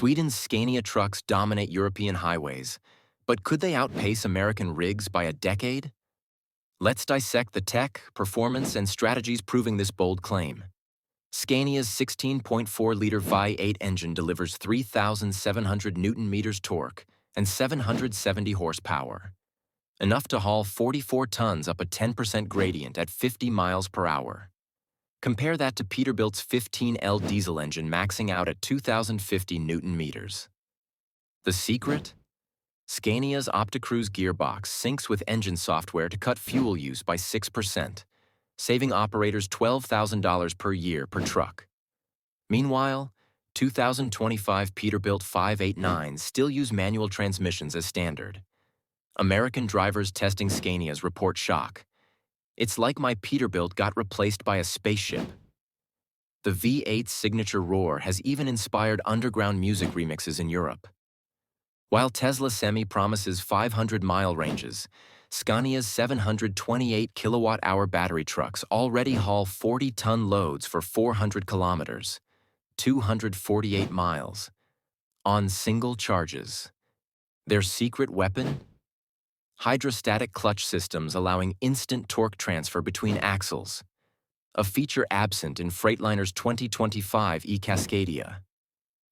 Sweden's Scania trucks dominate European highways, but could they outpace American rigs by a decade? Let's dissect the tech, performance, and strategies proving this bold claim. Scania's 16.4-liter V8 engine delivers 3,700 Newton-meters torque and 770 horsepower, enough to haul 44 tons up a 10% gradient at 50 miles per hour. Compare that to Peterbilt's 15L diesel engine maxing out at 2,050 Newton-meters. The secret? Scania's OptiCruise gearbox syncs with engine software to cut fuel use by 6%, saving operators $12,000 per year per truck. Meanwhile, 2025 Peterbilt 589s still use manual transmissions as standard. American drivers testing Scanias report shock. It's like my Peterbilt got replaced by a spaceship. The V8's signature roar has even inspired underground music remixes in Europe. While Tesla Semi promises 500-mile ranges, Scania's 728 kilowatt-hour battery trucks already haul 40-ton loads for 400 kilometers, 248 miles, on single charges. Their secret weapon? Hydrostatic clutch systems allowing instant torque transfer between axles, a feature absent in Freightliner's 2025 e-Cascadia.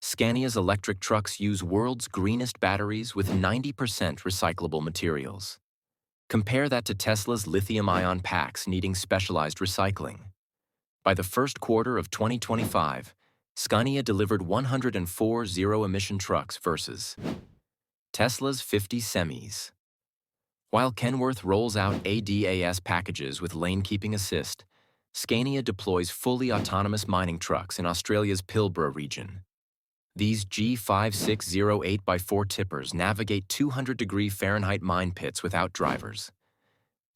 Scania's electric trucks use world's greenest batteries with 90% recyclable materials. Compare that to Tesla's lithium-ion packs needing specialized recycling. By the first quarter of 2025, Scania delivered 104 zero-emission trucks versus Tesla's 50 semis. While Kenworth rolls out ADAS packages with lane-keeping assist, Scania deploys fully autonomous mining trucks in Australia's Pilbara region. These G5608 x 4 tippers navigate 200-degree Fahrenheit mine pits without drivers.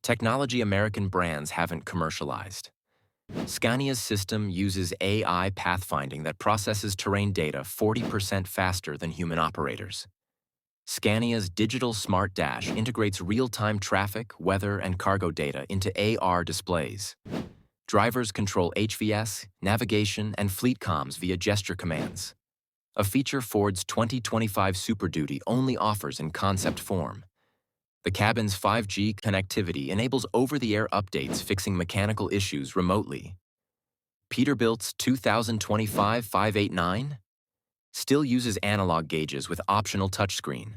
Technology American brands haven't commercialized. Scania's system uses AI pathfinding that processes terrain data 40% faster than human operators. Scania's digital smart dash integrates real-time traffic, weather, and cargo data into AR displays. Drivers control HVS, navigation, and fleet comms via gesture commands, a feature Ford's 2025 Super Duty only offers in concept form. The cabin's 5G connectivity enables over-the-air updates fixing mechanical issues remotely. Peterbilt's 2025 589 still uses analog gauges with optional touchscreen.